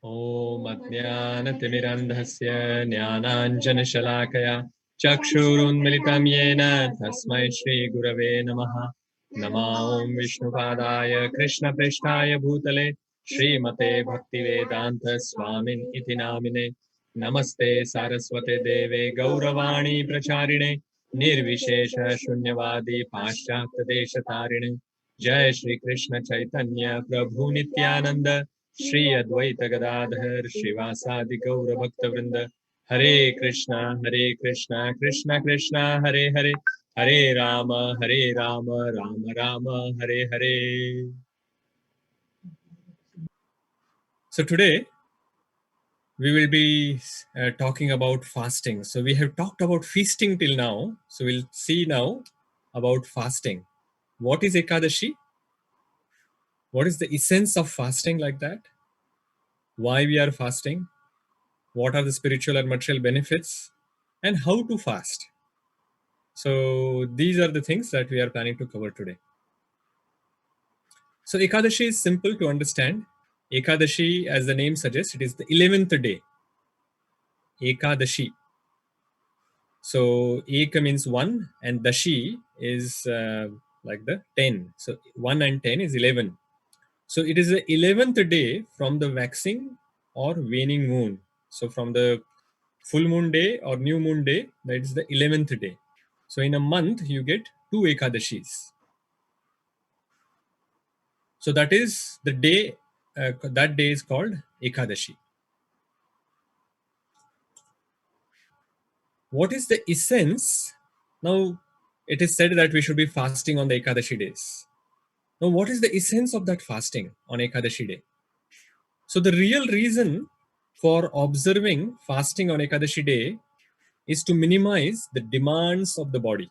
ॐ अज्ञानतिमिरन्धस्य ज्ञानाञ्जनशलाकया चक्षुरुन्मिलितं येन तस्मै श्रीगुरवे नमः। नमो ॐ विष्णुपादाय कृष्णपृष्ठाय भूतले श्रीमते भक्तिवेदान्त स्वामिन् इति नामिने। नमस्ते सारस्वते देवे गौरवाणी प्रचारिणे निर्विशेष शून्यवादी पाश्चात्यदेशतारिणे। जय श्री कृष्ण चैतन्य प्रभु नित्यानंद श्री अद्वैत गदाधर श्रीवासादि गौर भक्त वृंद। हरे कृष्णा कृष्णा कृष्णा हरे हरे, हरे Ram Ram Ram Hare Hare. So today we will be talking about fasting. So we have talked about feasting till now. So we'll see now about fasting. What is Ekadashi? What is the essence of fasting like that? Why we are fasting? What are the spiritual and material benefits? And how to fast? So these are the things that we are planning to cover today. So Ekadashi is simple to understand. Ekadashi, as the name suggests, it is the 11th day. Ekadashi. So Eka means 1 and Dashi is like the 10. So 1 and 10 is 11. So it is the 11th day from the waxing or waning moon. So from the full moon day or new moon day, that is the 11th day. So in a month, you get 2 Ekadashis. So that is the day, that day is called Ekadashi. What is the essence? Now, it is said that we should be fasting on the Ekadashi days. Now, what is the essence of that fasting on Ekadashi day? So the real reason for observing fasting on Ekadashi day is to minimize the demands of the body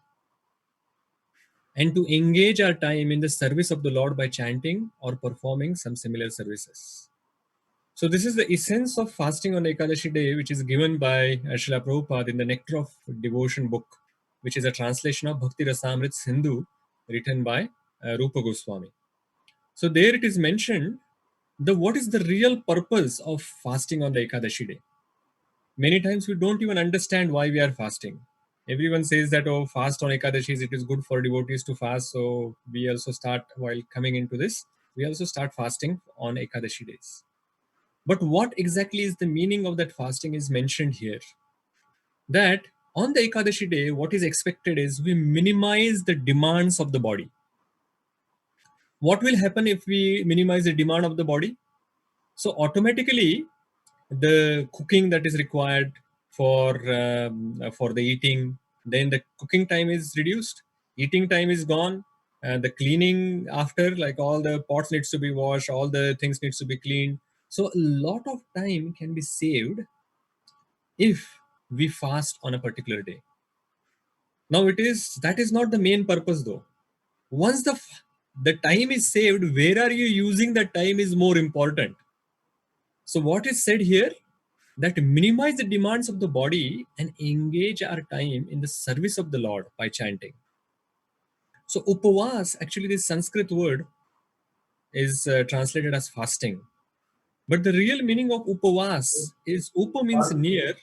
and to engage our time in the service of the Lord by chanting or performing some similar services. So this is the essence of fasting on Ekadashi day, which is given by Srila Prabhupada in the Nectar of Devotion book, which is a translation of Bhakti Rasamrit Sindhu written by Rupa Goswami. So there it is mentioned what is the real purpose of fasting on the Ekadashi day. Many times we don't even understand why we are fasting. Everyone says that, oh, fast on Ekadashis, it is good for devotees to fast. So we also start, while coming into this, we also start fasting on Ekadashi days. But what exactly is the meaning of that fasting is mentioned here. That on the Ekadashi day, what is expected is we minimize the demands of the body. What will happen if we minimize the demand of the body? So automatically, the cooking that is required for the eating, then the cooking time is reduced, eating time is gone, the cleaning after, like all the pots needs to be washed, all the things needs to be cleaned. So a lot of time can be saved if we fast on a particular day. Now that is not the main purpose though. Once the time is saved, where are you using that time is more important. So what is said here, that minimize the demands of the body and engage our time in the service of the Lord by chanting. So upavas, actually this Sanskrit word is translated as fasting. But the real meaning of upavas is upa means near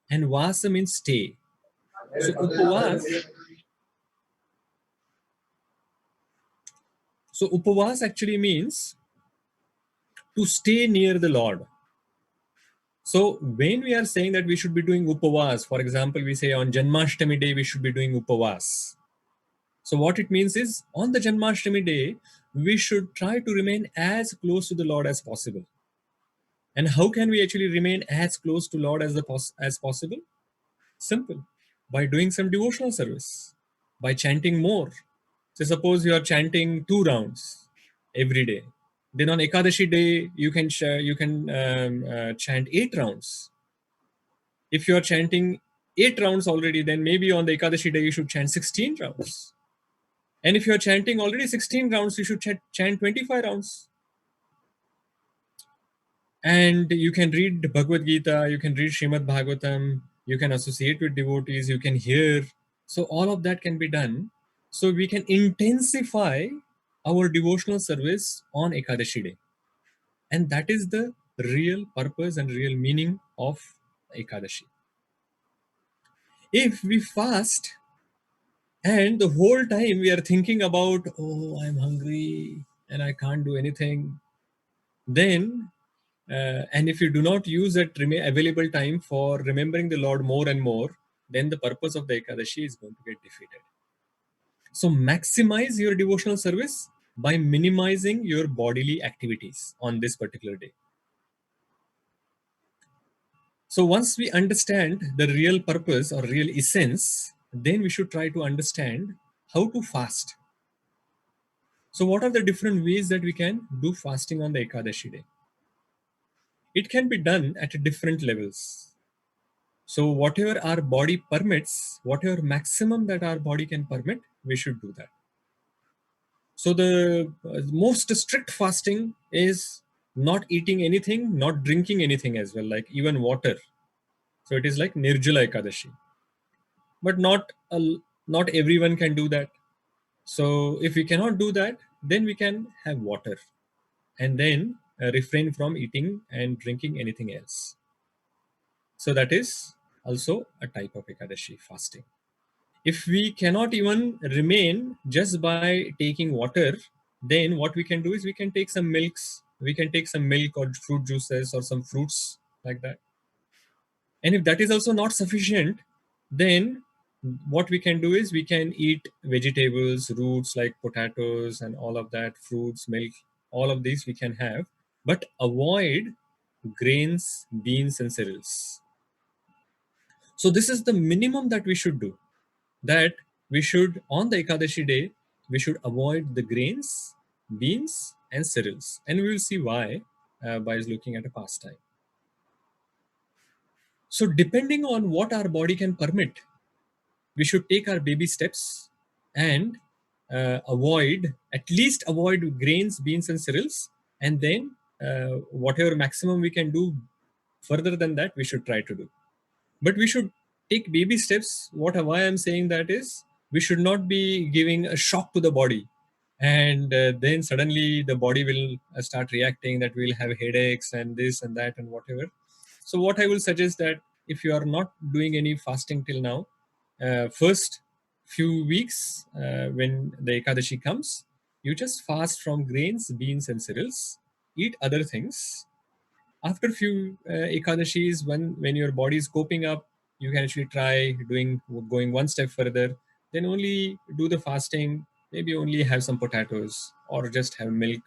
and vasa means stay. So upavas actually means to stay near the Lord. So when we are saying that we should be doing upavas, for example, we say on Janmashtami day we should be doing upavas. So what it means is on the Janmashtami day, we should try to remain as close to the Lord as possible. And how can we actually remain as close to Lord as possible? Simple. By doing some devotional service, by chanting more. So suppose you are chanting 2 rounds every day. Then on Ekadashi day, you can chant 8 rounds. If you are chanting 8 rounds already, then maybe on the Ekadashi day you should chant 16 rounds. And if you are chanting already 16 rounds, you should chant 25 rounds. And you can read Bhagavad Gita, you can read Srimad Bhagavatam, you can associate with devotees, you can hear. So all of that can be done. So we can intensify our devotional service on Ekadashi day. And that is the real purpose and real meaning of Ekadashi. If we fast and the whole time we are thinking about, oh, I'm hungry and I can't do anything, then, and if you do not use that available time for remembering the Lord more and more, then the purpose of the Ekadashi is going to get defeated. So, maximize your devotional service by minimizing your bodily activities on this particular day. So, once we understand the real purpose or real essence, then we should try to understand how to fast. So, what are the different ways that we can do fasting on the Ekadashi day? It can be done at different levels. So, whatever our body permits, whatever maximum that our body can permit, we should do that. So, the most strict fasting is not eating anything, not drinking anything as well, like even water. So, it is like Nirjala Ekadashi. But not everyone can do that. So, if we cannot do that, then we can have water and then refrain from eating and drinking anything else. So, that is also a type of Ekadashi fasting. If we cannot even remain just by taking water, then what we can do is we can take some milks, we can take some milk or fruit juices or some fruits like that. And if that is also not sufficient, then what we can do is we can eat vegetables, roots like potatoes and all of that, fruits, milk, all of these we can have, but avoid grains, beans, and cereals. So this is the minimum that we should do. That we should, on the Ekadashi day, we should avoid the grains, beans, and cereals. And we will see why by looking at a pastime. So, depending on what our body can permit, we should take our baby steps and at least avoid grains, beans, and cereals. And then, whatever maximum we can do further than that, we should try to do. But we should take baby steps. Why I'm saying that is we should not be giving a shock to the body, and then suddenly the body will start reacting that we'll have headaches and this and that and whatever. So what I will suggest that if you are not doing any fasting till now, first few weeks when the Ekadashi comes, you just fast from grains, beans, and cereals, eat other things. After few Ekadashis, when your body is coping up, you can actually try going one step further. Then only do the fasting. Maybe only have some potatoes or just have milk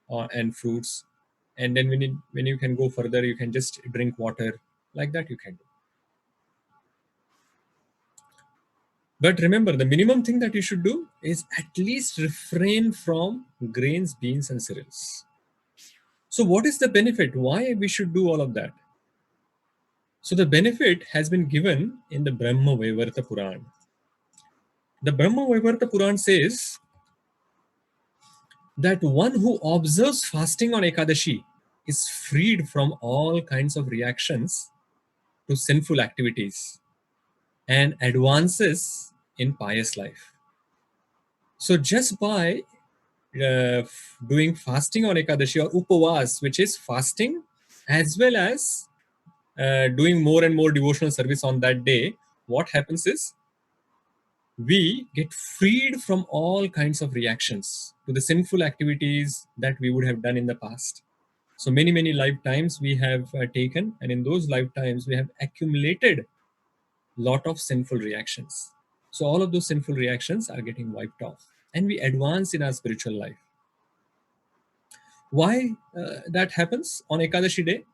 and fruits. And then when you can go further, you can just drink water like that. You can do. But remember, the minimum thing that you should do is at least refrain from grains, beans, and cereals. So, what is the benefit? Why we should do all of that? So the benefit has been given in the Brahma Vaivarta Puran. The Brahma Vaivarta Puran says that one who observes fasting on Ekadashi is freed from all kinds of reactions to sinful activities and advances in pious life. So just by doing fasting on Ekadashi or Upavas, which is fasting, as well as doing more and more devotional service on that day, what happens is we get freed from all kinds of reactions to the sinful activities that we would have done in the past. So many lifetimes we have taken, and in those lifetimes we have accumulated lot of sinful reactions. So all of those sinful reactions are getting wiped off, and we advance in our spiritual life. Why that happens on Ekadashi day?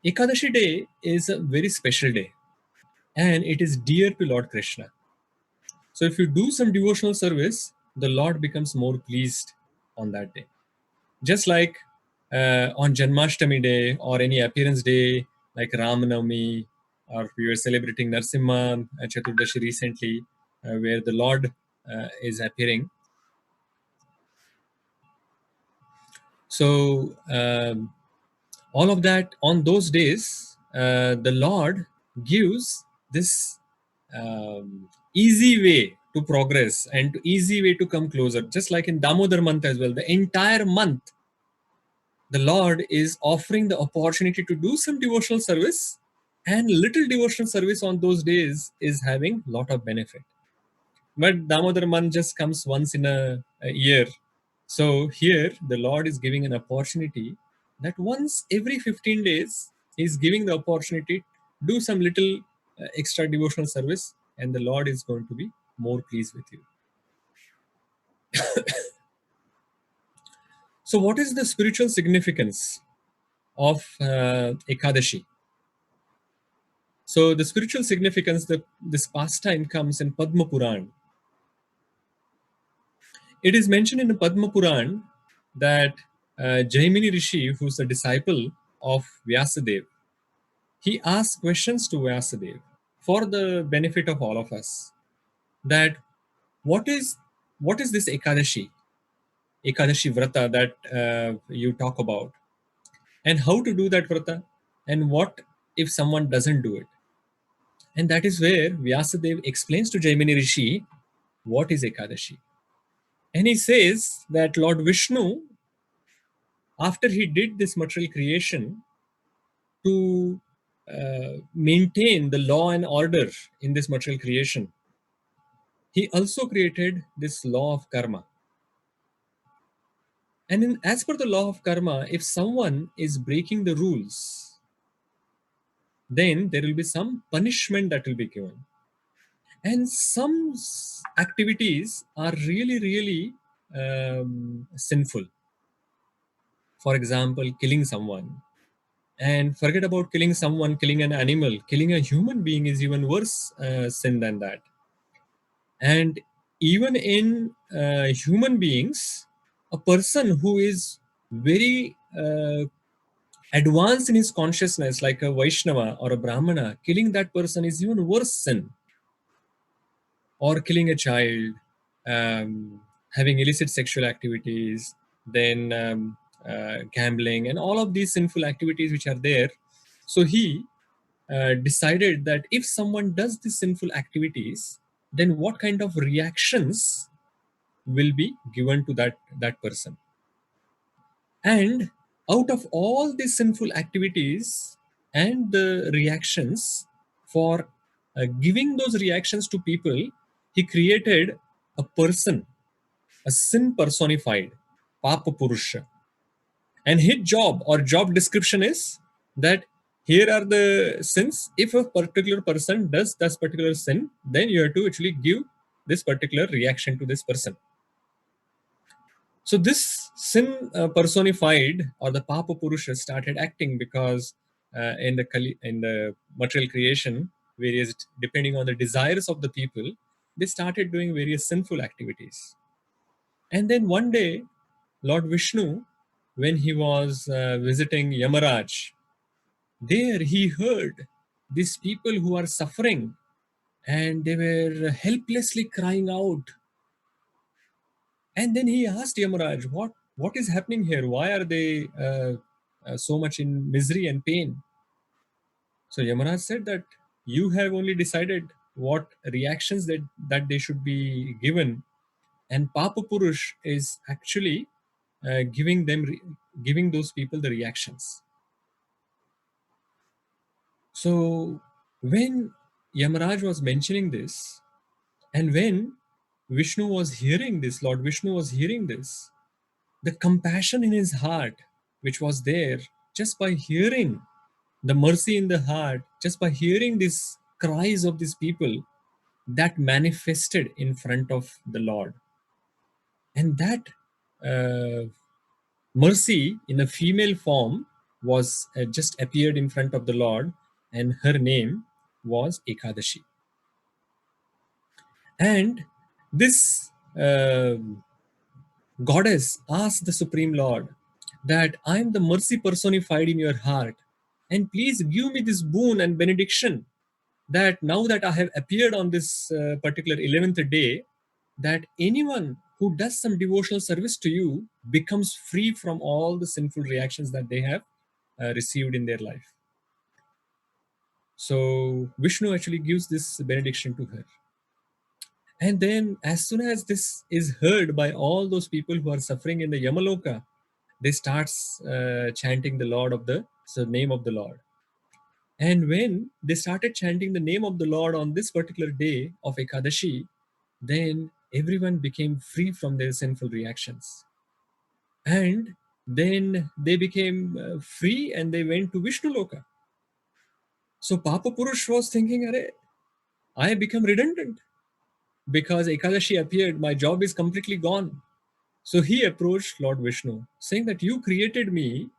Ekadashi day is a very special day, and it is dear to Lord Krishna. So if you do some devotional service, the Lord becomes more pleased on that day. Just like on Janmashtami day or any appearance day like Ramanavami, or we were celebrating Narsimha Chaturdashi recently, where the Lord is appearing. So all of that on those days, the Lord gives this easy way to progress and easy way to come closer. Just like in Damodar month as well, the entire month the Lord is offering the opportunity to do some devotional service, and little devotional service on those days is having lot of benefit. But Damodar month just comes once in a year. So here the Lord is giving an opportunity that once every 15 days, He's giving the opportunity do some little extra devotional service, and the Lord is going to be more pleased with you. So, what is the spiritual significance of Ekadashi? So, the spiritual significance that this pastime comes in Padma Puran. It is mentioned in the Padma Puran that Jaimini Rishi, who's a disciple of Vyasadeva, he asked questions to Vyasadeva for the benefit of all of us. That what is what is this Ekadashi Vrata that you talk about, and how to do that Vrata, and what if someone doesn't do it? And that is where Vyasadeva explains to Jaimini Rishi what is Ekadashi. And he says that Lord Vishnu, after he did this material creation to maintain the law and order in this material creation, he also created this law of karma. And as per the law of karma, if someone is breaking the rules, then there will be some punishment that will be given. And some activities are really, really sinful. For example, killing someone. And forget about killing someone, killing an animal, killing a human being is even worse sin than that. And even in human beings, a person who is very advanced in his consciousness, like a Vaishnava or a Brahmana, killing that person is even worse sin. Or killing a child, having illicit sexual activities, then gambling, and all of these sinful activities which are there. So he decided that if someone does these sinful activities, then what kind of reactions will be given to that person. And out of all these sinful activities and the reactions, for giving those reactions to people, he created a person, a sin personified, Papa Purusha. And his job or job description is that here are the sins. If a particular person does this particular sin, then you have to actually give this particular reaction to this person. So this sin personified or the Papa Purusha started acting because in the material creation, various depending on the desires of the people, they started doing various sinful activities. And then one day, Lord Vishnu, when he was visiting Yamaraj, there he heard these people who are suffering, and they were helplessly crying out. And then he asked Yamaraj, what is happening here? Why are they so much in misery and pain? So Yamaraj said that you have only decided what reactions that they should be given, and Papa Purush is actually giving those people the reactions. So when Yamaraj was mentioning this, and when Vishnu was hearing this, Lord Vishnu was hearing this, the compassion in his heart, which was there just by hearing the mercy in the heart, just by hearing these cries of these people, that manifested in front of the Lord. And that mercy in a female form was just appeared in front of the Lord, and her name was Ekadashi. And this goddess asked the Supreme Lord that I am the mercy personified in your heart, and please give me this boon and benediction that now that I have appeared on this particular 11th day, that anyone who does some devotional service to you becomes free from all the sinful reactions that they have received in their life. So Vishnu actually gives this benediction to her. And then, as soon as this is heard by all those people who are suffering in the Yamaloka, they start chanting the name of the Lord. And when they started chanting the name of the Lord on this particular day of Ekadashi, then everyone became free from their sinful reactions. And then they became free and they went to Vishnu Loka. So Papa Purush was thinking, Arey, I have become redundant because Ekadashi appeared, my job is completely gone. So he approached Lord Vishnu, saying that you created me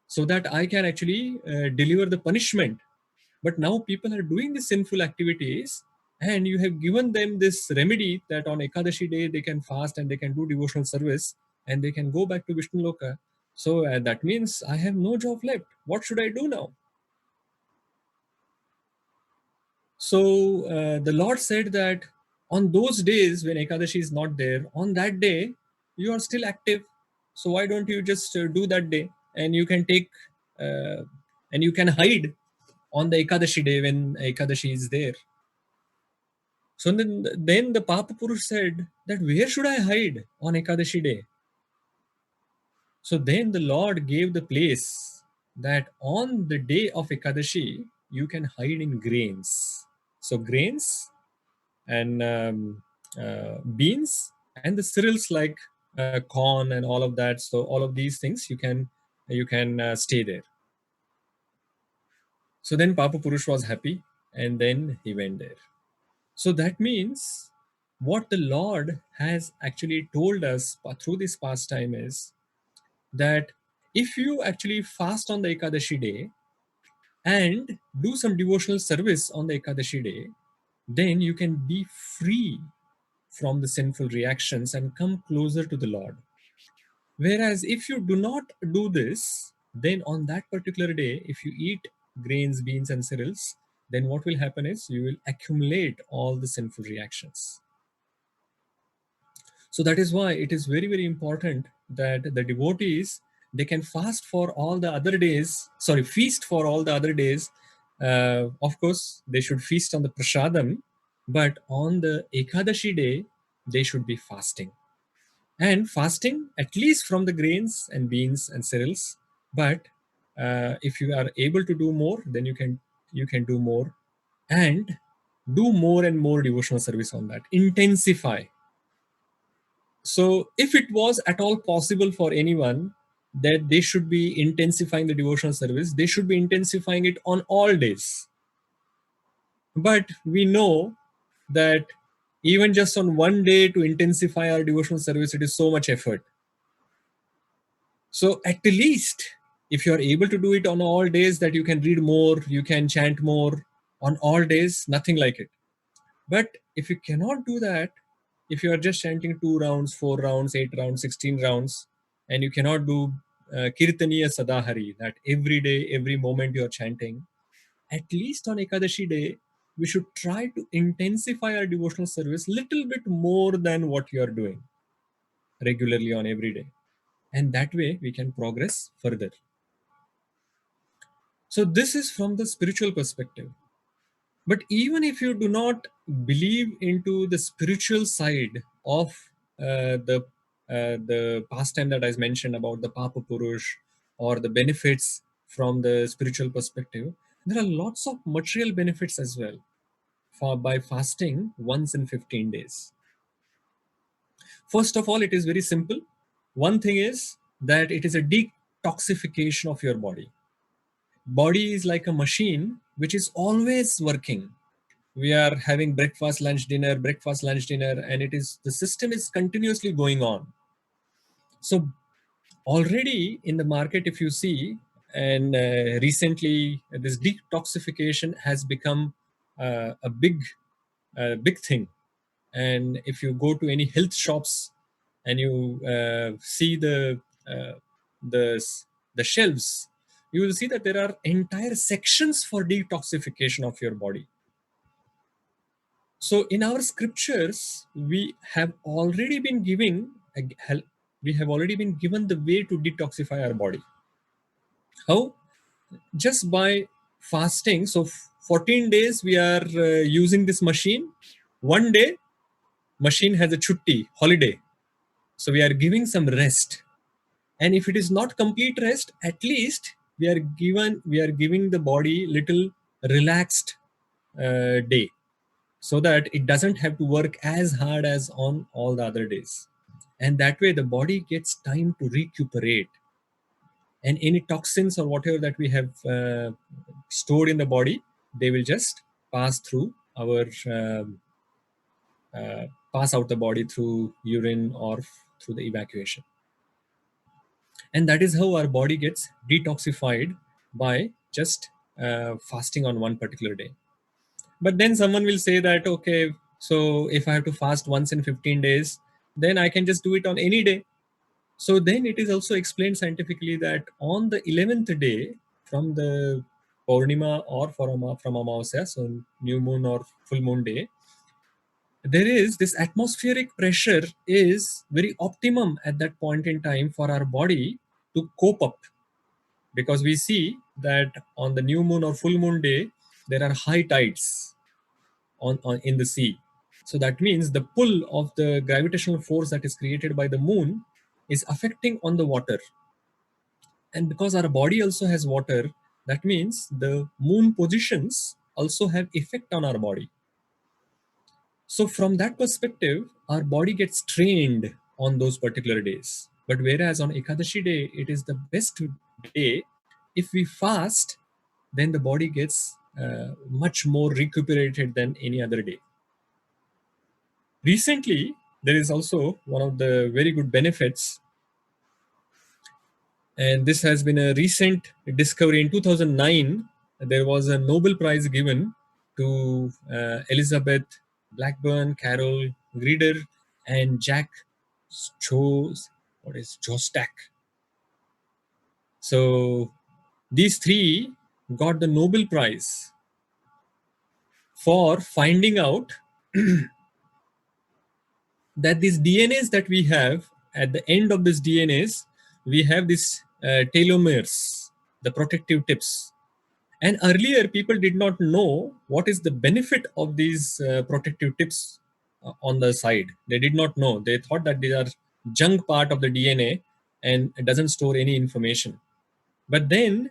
so that I can actually deliver the punishment. But now people are doing these sinful activities, and you have given them this remedy that on Ekadashi day they can fast and they can do devotional service and they can go back to Vishnu Loka. So that means I have no job left. What should I do now? So the Lord said that on those days when Ekadashi is not there, on that day you are still active. So why don't you just do that day, and you can take and you can hide on the Ekadashi day when Ekadashi is there. So then the Papa Purush said that where should I hide on Ekadashi day? So then the Lord gave the place that on the day of Ekadashi you can hide in grains. So grains and beans and the cereals like corn and all of that. So all of these things you can stay there. So then Papa Purush was happy and then he went there. So that means what the Lord has actually told us through this pastime is that if you actually fast on the Ekadashi day and do some devotional service on the Ekadashi day, then you can be free from the sinful reactions and come closer to the Lord. Whereas if you do not do this, then on that particular day, if you eat grains, beans, and cereals, then what will happen is you will accumulate all the sinful reactions. So that is why it is very, very important that the devotees, they can fast for all the other days, feast for all the other days. Of course, they should feast on the prasadam, but on the Ekadashi day, they should be fasting. And fasting at least from the grains and beans and cereals. But if you are able to do more, then you can do more and do more and more devotional service on that. Intensify. So, if it was at all possible for anyone that they should be intensifying the devotional service, they should be intensifying it on all days. But we know that even just on one day to intensify our devotional service, it is so much effort. So, at least if you are able to do it on all days, that you can read more, you can chant more on all days, nothing like it. But if you cannot do that, if you are just chanting 2 rounds, 4 rounds, 8 rounds, 16 rounds, and you cannot do Kirtaniya Sadahari, that every day, every moment you are chanting, at least on Ekadashi day, we should try to intensify our devotional service little bit more than what you are doing regularly on every day. And that way we can progress further. So this is from the spiritual perspective. But even if you do not believe into the spiritual side of the pastime that I mentioned about the Papa Purush or the benefits from the spiritual perspective, there are lots of material benefits as well by fasting once in 15 days. First of all, it is very simple. One thing is that it is a detoxification of your body. Body is like a machine which is always working. We are having breakfast lunch dinner, and it is the system is continuously going on. So already in the market, if you see, and recently this detoxification has become a big thing. And if you go to any health shops and you see uh, the the shelves, you will see that there are entire sections for detoxification of your body. So in our scriptures, we have already been given the way to detoxify our body. How? Just by fasting. So 14 days we are using this machine. One day machine has a chutti holiday. So we are giving some rest. And if it is not complete rest, at least we are giving the body little relaxed day, so that it doesn't have to work as hard as on all the other days. And that way the body gets time to recuperate, and any toxins or whatever that we have stored in the body, they will just pass through our uh, pass out the body through urine or through the evacuation. And that is how our body gets detoxified by just fasting on one particular day. But then someone will say that, okay, so if I have to fast once in 15 days, then I can just do it on any day. So then it is also explained scientifically that on the 11th day from the Purnima or from Amavasya, so new moon or full moon day, there is this atmospheric pressure is very optimum at that point in time for our body to cope up, because we see that on the new moon or full moon day there are high tides on in the sea. So that means the pull of the gravitational force that is created by the moon is affecting on the water. And because our body also has water, that means the moon positions also have effect on our body. So from that perspective, our body gets trained on those particular days. But whereas on Ekadashi day, it is the best day. If we fast, then the body gets much more recuperated than any other day. Recently, there is also one of the very good benefits, and this has been a recent discovery. In 2009, there was a Nobel Prize given to Elizabeth Blackburn, Carol Grieder, and Jack Jostak. So these three got the Nobel Prize for finding out that these DNAs that we have, at the end of this DNAs, we have these telomeres, the protective tips. And earlier, people did not know what is the benefit of these protective tips on the side. They did not know. They thought that these are junk part of the DNA and it doesn't store any information. But then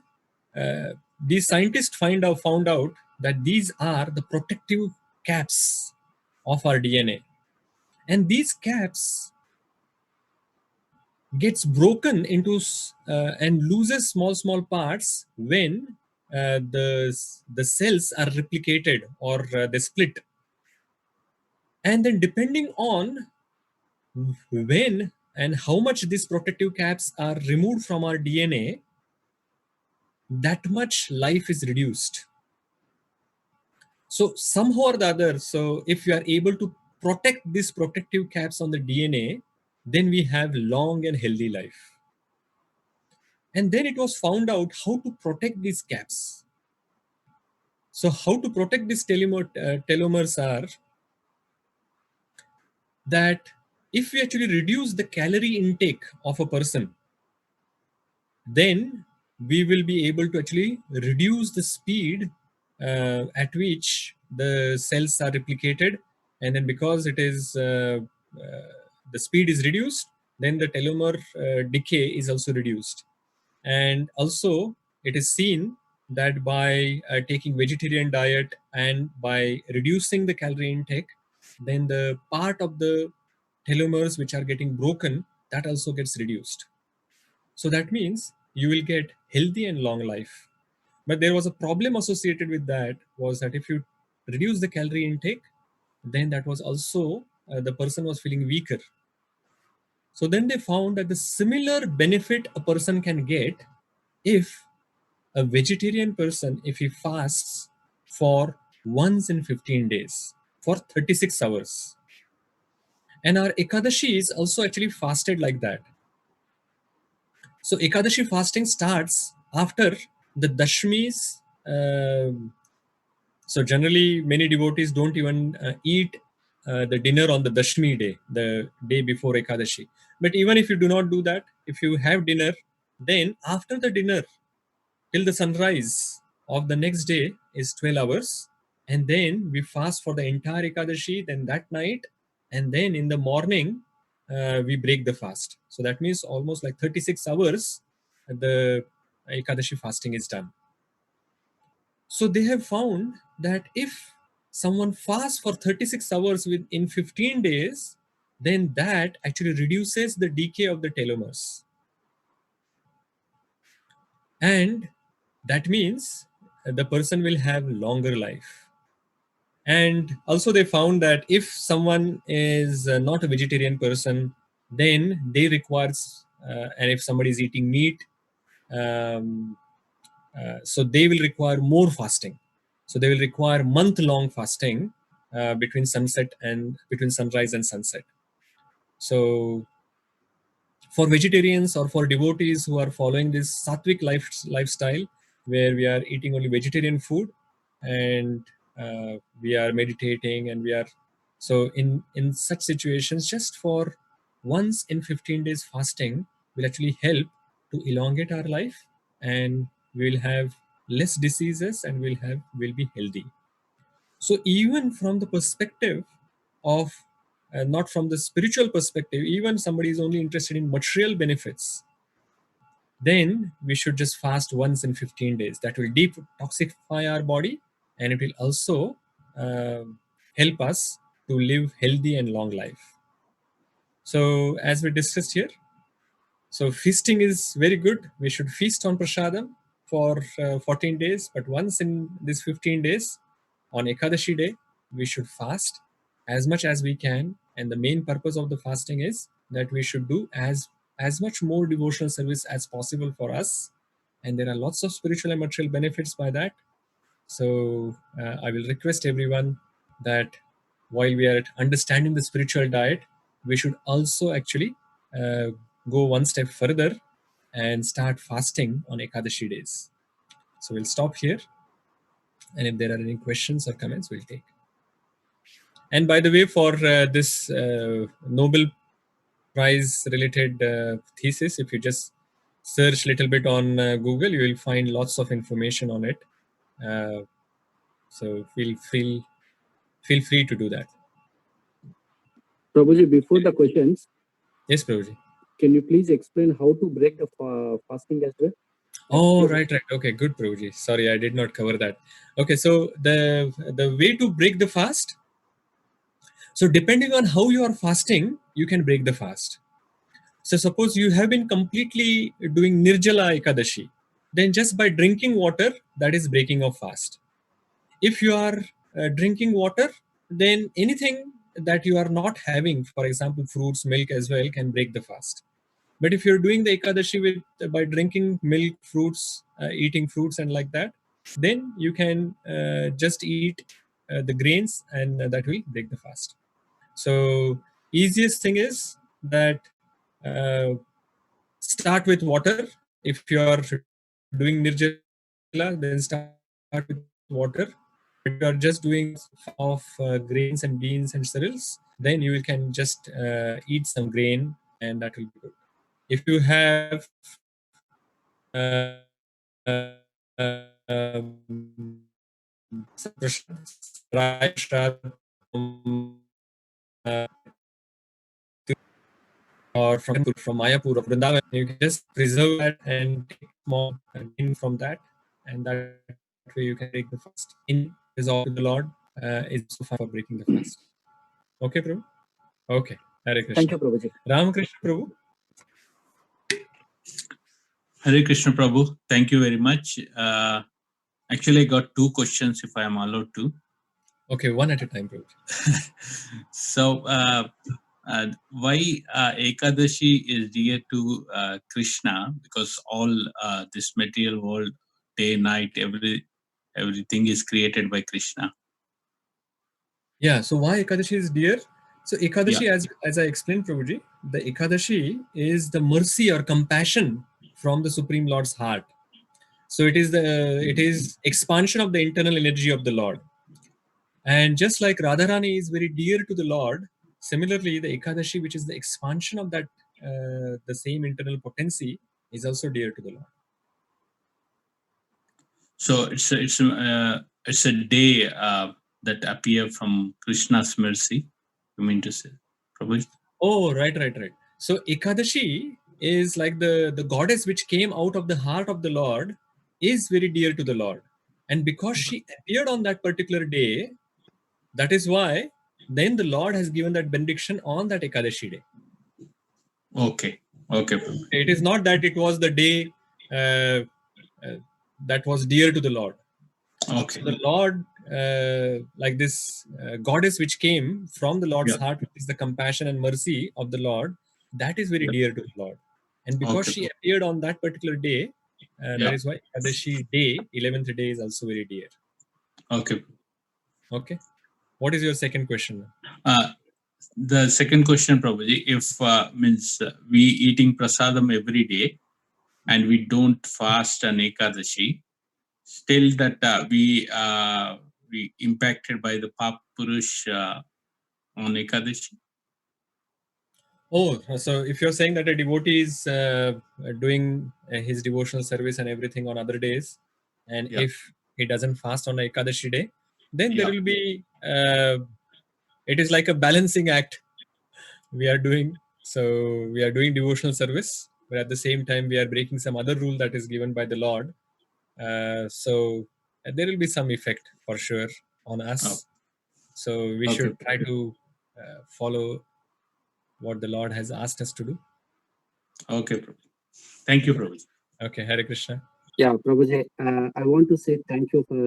these scientists found out that these are the protective caps of our DNA. And these caps gets broken into and loses small parts when the cells are replicated or they split. And then depending on when and how much these protective caps are removed from our DNA, that much life is reduced. So somehow or the other, so if you are able to protect these protective caps on the DNA, then we have long and healthy life. And then it was found out how to protect these caps. So how to protect these telomeres are that if we actually reduce the calorie intake of a person, then we will be able to actually reduce the speed at which the cells are replicated. And then because it is the speed is reduced, then the telomere decay is also reduced. And also it is seen that by taking vegetarian diet and by reducing the calorie intake, then the part of the telomeres which are getting broken, that also gets reduced. So that means you will get healthy and long life. But there was a problem associated with that, was that if you reduce the calorie intake, then that was also the person was feeling weaker. So then they found that the similar benefit a person can get if a vegetarian person, if he fasts for once in 15 days for 36 hours. And our Ekadashi is also actually fasted like that. So Ekadashi fasting starts after the Dashmis. So generally, many devotees don't even eat the dinner on the Dashmi day, the day before Ekadashi. But even if you do not do that, if you have dinner, then after the dinner till the sunrise of the next day is 12 hours. And then we fast for the entire Ekadashi, then that night, and then in the morning we break the fast. So that means almost like 36 hours the Ekadashi fasting is done. So they have found that if someone fasts for 36 hours within 15 days, then that actually reduces the decay of the telomeres. And that means the person will have longer life. And also they found that if someone is not a vegetarian person, then they requires, and if somebody is eating meat, um, so they will require more fasting. So they will require month-long fasting between sunset and between sunrise and sunset. So for vegetarians or for devotees who are following this sattvic lifestyle, where we are eating only vegetarian food and we are meditating and we are so in such situations, just for once in 15 days fasting will actually help to elongate our life, and we will have less diseases and will be healthy. So even from the perspective of not from the spiritual perspective, even somebody is only interested in material benefits, then we should just fast once in 15 days. That will detoxify our body, and it will also help us to live healthy and long life. So as we discussed here, so feasting is very good. We should feast on prasadam for 14 days, but once in these 15 days, on Ekadashi day, we should fast as much as we can. And the main purpose of the fasting is that we should do as much more devotional service as possible for us. And there are lots of spiritual and material benefits by that. So I will request everyone that while we are understanding the spiritual diet, we should also actually uh, go one step further and start fasting on Ekadashi days. So we'll stop here. And if there are any questions or comments, we'll take. And by the way, for this Nobel Prize related thesis, if you just search a little bit on Google, you will find lots of information on it. So feel free to do that. Prabhuji, before the questions, Yes, Prabhuji. Can you please explain how to break the fasting as well? Oh, right. Okay, good, Prabhuji. Sorry, I did not cover that. Okay, so the way to break the fast. So depending on how you are fasting, you can break the fast. So suppose you have been completely doing Nirjala Ekadashi, then just by drinking water, that is breaking of fast. If you are drinking water, then anything that you are not having, for example, fruits, milk as well, can break the fast. But if you're doing the Ekadashi by drinking milk, fruits, eating fruits, and like that, then you can just eat the grains, and that will break the fast. So easiest thing is that start with water. If you are doing Nirjala, then start with water. But if you are just doing of grains and beans and cereals, then you can just eat some grain, and that will be good. If you have some dry prasad from or from Mayapur or Vrindavan, you can just preserve that and take small grain from that, and that way you can break the fast. In is offered to the Lord is also fine for breaking the fast. Okay, Prabhu? Okay. Hare Krishna. Thank you, Prabhuji. Ramakrishna Prabhu. Hare Krishna Prabhu. Thank you very much. Actually, I got two questions if I am allowed to. Okay, one at a time, Prabhu. So, why Ekadashi is dear to Krishna? Because all this material world, day, night, everything is created by Krishna. Yeah, so why Ekadashi is dear? So Ekadashi, as I explained, Prabhuji, the Ekadashi is the mercy or compassion from the Supreme Lord's heart. So it is expansion of the internal energy of the Lord. And just like Radharani is very dear to the Lord, similarly the Ekadashi, which is the expansion of that the same internal potency, is also dear to the Lord. So it's a day that appear from Krishna's mercy. You mean to say, Prabhuji? Oh, right. So Ekadashi is like the goddess which came out of the heart of the Lord, is very dear to the Lord. And because she appeared on that particular day, that is why then the Lord has given that benediction on that Ekadashi day. Okay. Okay, Prabhu. It is not that it was the day uh, that was dear to the Lord. Okay. So the Lord, like this goddess which came from the Lord's Yeah. heart, which is the compassion and mercy of the Lord, that is very Yeah. dear to the Lord. And because Okay. she appeared on that particular day, that Yeah. is why Ekadashi day, 11th day, is also very dear. Okay. Okay. What is your second question? The second question, Prabhuji, if means we eating prasadam every day and we don't fast on Ekadashi, still that we impacted by the Pap Purush on Ekadashi. Oh, so if you're saying that a devotee is doing his devotional service and everything on other days, and Yeah. if he doesn't fast on Ekadashi day, then there Yeah. will be, it is like a balancing act we are doing. So we are doing devotional service, but at the same time, we are breaking some other rule that is given by the Lord. So there will be some effect for sure on Oh, us. So we okay. should try to follow what the Lord has asked us to do. Okay, Prabhu. Thank you, Prabhuji. Okay, Hare Krishna. Yeah, Prabhuji, I want to say thank you for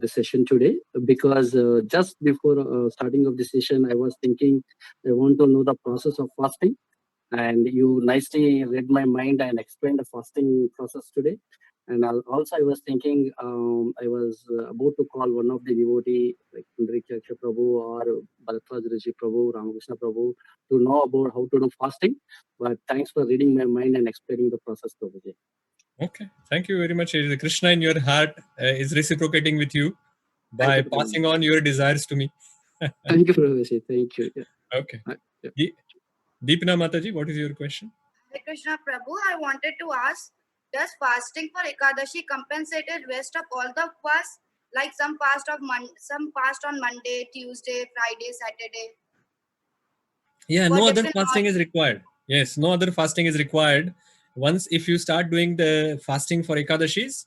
the session today, because just before starting of the session, I was thinking I want to know the process of fasting, and you nicely read my mind and explained the fasting process today. And also, I was thinking, I was about to call one of the devotee like Chaksha Prabhu or Bharatwaj Rishi Prabhu, Ramakrishna Prabhu, to know about how to do fasting. But thanks for reading my mind and explaining the process, Prabhuji. Okay, thank you very much. The Krishna in your heart is reciprocating with you Thank by you, Prabhuji. passing on your desires to me. Thank you, Prabhuji. Thank you. Yeah. Okay. Yeah. Deepna Mataji, what is your question? Hare Krishna Prabhu, I wanted to ask, does fasting for Ekadashi compensate the rest of all the fasts? Like some fast on Monday, Tuesday, Friday, Saturday. Yeah, For no other different fasting is required. Yes, no other fasting is required. Once if you start doing the fasting for Ekadashis,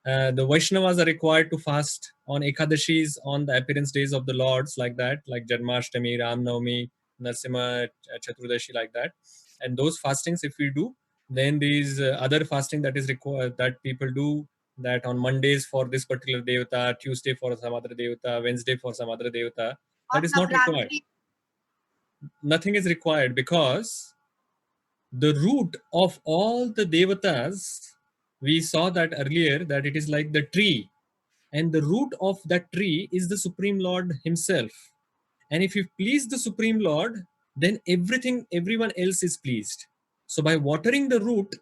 the Vaishnavas are required to fast on Ekadashis on the appearance days of the Lords, like that, like Janmashtami, Ram Navami, Narsimha, Chaturdashi, like that. And those fastings, if we do, then these other fasting that is required, that people do, that on Mondays for this particular devata, Tuesday for some other devata, Wednesday for some other devata, of that is not required. Navratri. Nothing is required, because the root of all the devatas, we saw that earlier, that it is like the tree, and the root of that tree is the Supreme Lord Himself. And if you please the Supreme Lord, then everyone else is pleased. So by watering the root,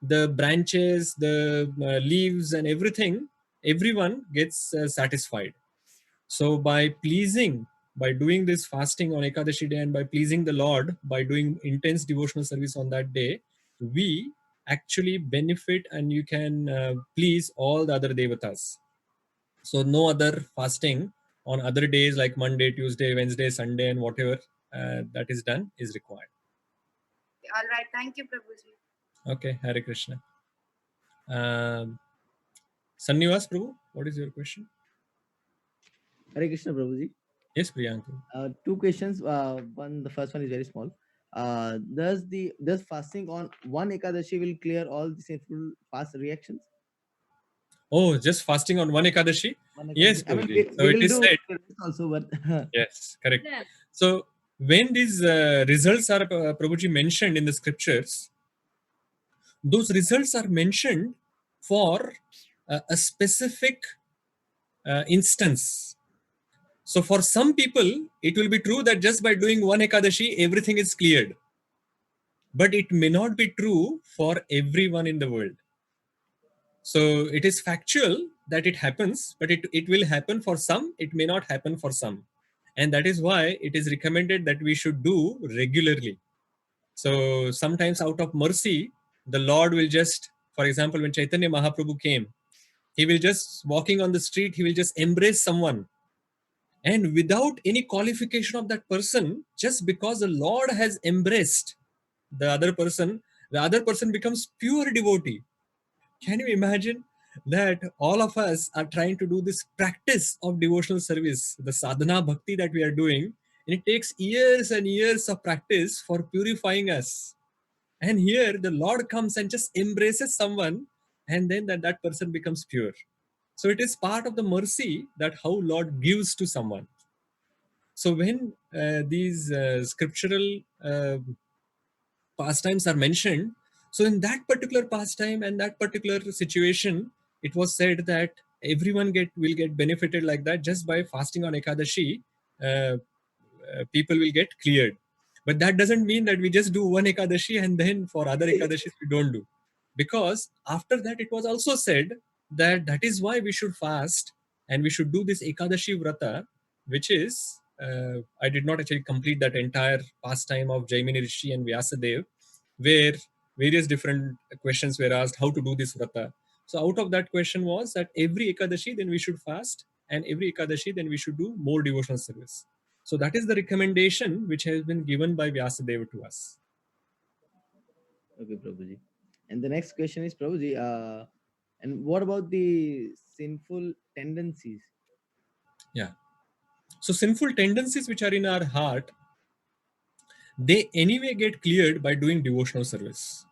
the branches, the leaves, and everything, everyone gets satisfied. So by doing this fasting on Ekadashi day, and by pleasing the Lord, by doing intense devotional service on that day, we actually benefit, and you can please all the other devatas. So no other fasting on other days like Monday, Tuesday, Wednesday, Sunday, and whatever that is done is required. All right, thank you, Prabhuji. Okay, Hare Krishna. Sannivas Prabhu, what is your question? Hare Krishna, Prabhuji. Yes, Priyanka. Two questions. The first one is very small. Does fasting on one Ekadashi will clear all the sinful fast reactions? Oh, just fasting on one Ekadashi? One Ekadashi. Yes, I mean, Prabhuji. So we it will is do said. the rest also, but Yes, correct. So when these results are Prabhuji mentioned in the scriptures, those results are mentioned for a specific instance. So for some people, it will be true that just by doing one Ekadashi, everything is cleared. But it may not be true for everyone in the world. So it is factual that it happens, but it will happen for some, it may not happen for some. And that is why it is recommended that we should do regularly. So sometimes out of mercy, the Lord will just, for example, when Chaitanya Mahaprabhu came, he will just walking on the street, he will just embrace someone. and without any qualification of that person, just because the Lord has embraced the other person becomes pure devotee. Can you imagine that all of us are trying to do this practice of devotional service, the sadhana bhakti that we are doing, and it takes years and years of practice for purifying us. And here the Lord comes and just embraces someone, and then that person becomes pure. So it is part of the mercy that how Lord gives to someone. So when these scriptural pastimes are mentioned, so in that particular pastime and that particular situation, it was said that everyone will get benefited like that just by fasting on Ekadashi. People will get cleared, but that doesn't mean that we just do one Ekadashi and then for other Ekadashis we don't do, because after that it was also said that that is why we should fast and we should do this Ekadashi Vrata, which is I did not actually complete that entire pastime of Jaimini Rishi and Vyasadev, where various different questions were asked how to do this Vrata. So out of that question was that every Ekadashi then we should fast, and every Ekadashi then we should do more devotional service. So that is the recommendation which has been given by Vyasadeva to us. Okay, Prabhuji. And the next question is, Prabhuji, and what about the sinful tendencies? Yeah. So sinful tendencies which are in our heart, they anyway get cleared by doing devotional service.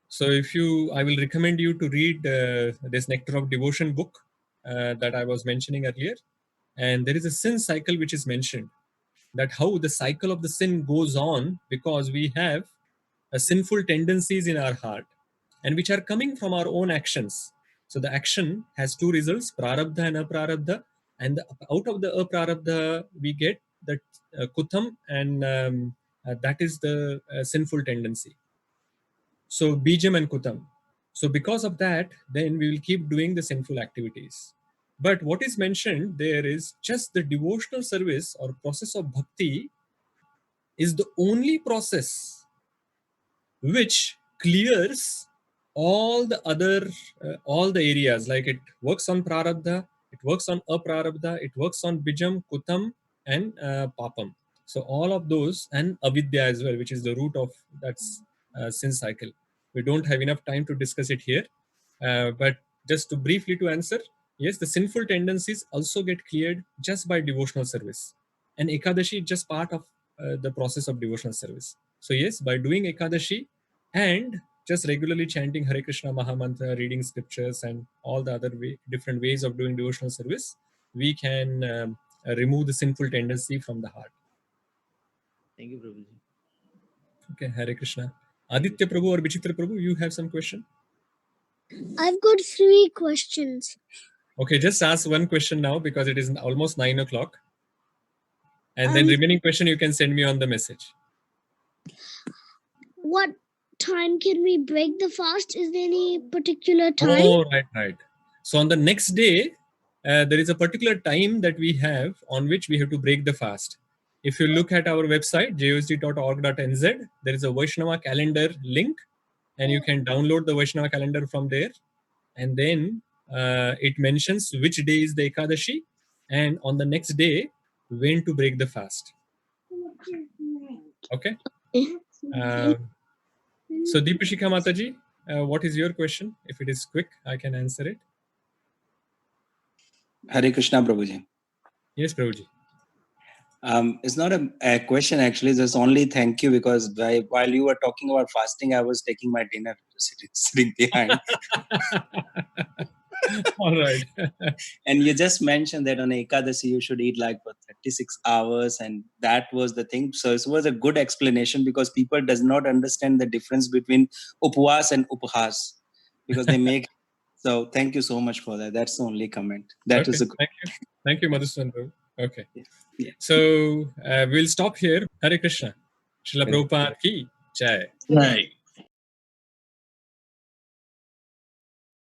So I will recommend you to read this Nectar of Devotion book that I was mentioning earlier. And there is a sin cycle which is mentioned, that how the cycle of the sin goes on because we have sinful tendencies in our heart and which are coming from our own actions. So the action has two results, prarabdha and aprarabdha, and out of the aprarabdha we get that kutham, and that is the sinful tendency. So bijam and kutam. So because of that, then we will keep doing the sinful activities. But what is mentioned there is just the devotional service or process of bhakti is the only process which clears all the areas. Like it works on prarabdha, it works on aprarabdha, it works on bijam, kutam, and papam. So all of those, and avidya as well, which is the root of that sin cycle. We don't have enough time to discuss it here, but just to briefly to answer, yes, the sinful tendencies also get cleared just by devotional service, and Ekadashi is just part of the process of devotional service. So yes, by doing Ekadashi and just regularly chanting Hare Krishna Mahamantra, reading scriptures, and all the other different ways of doing devotional service, we can remove the sinful tendency from the heart. Thank you, Prabhuji. Okay, Hare Krishna. Aditya Prabhu or Vichitra Prabhu, you have some question? I've got 3 questions. Okay, just ask one question now because it is almost 9 o'clock. And then remaining question you can send me on the message. What time can we break the fast? Is there any particular time? Oh, right. So on the next day, there is a particular time that we have on which we have to break the fast. If you look at our website, josd.org.nz, there is a Vaishnava calendar link, and you can download the Vaishnava calendar from there. And then it mentions which day is the Ekadashi, and on the next day, when to break the fast. Okay? So Deepashika Mataji, what is your question? If it is quick, I can answer it. Hare Krishna, Prabhuji. Yes, Prabhuji. It's not a question actually, just only thank you, because while you were talking about fasting, I was taking my dinner sitting behind. All right. And you just mentioned that on Ekadasi you should eat like for 36 hours, and that was the thing. So it was a good explanation, because people does not understand the difference between upvas and uphas, because they make. So thank you so much for that. That's the only comment. That Okay, is a thank you, Madhusudan. Okay. Yeah. So we'll stop here. Hare Krishna. Srila Prabhupada ki jai. Right.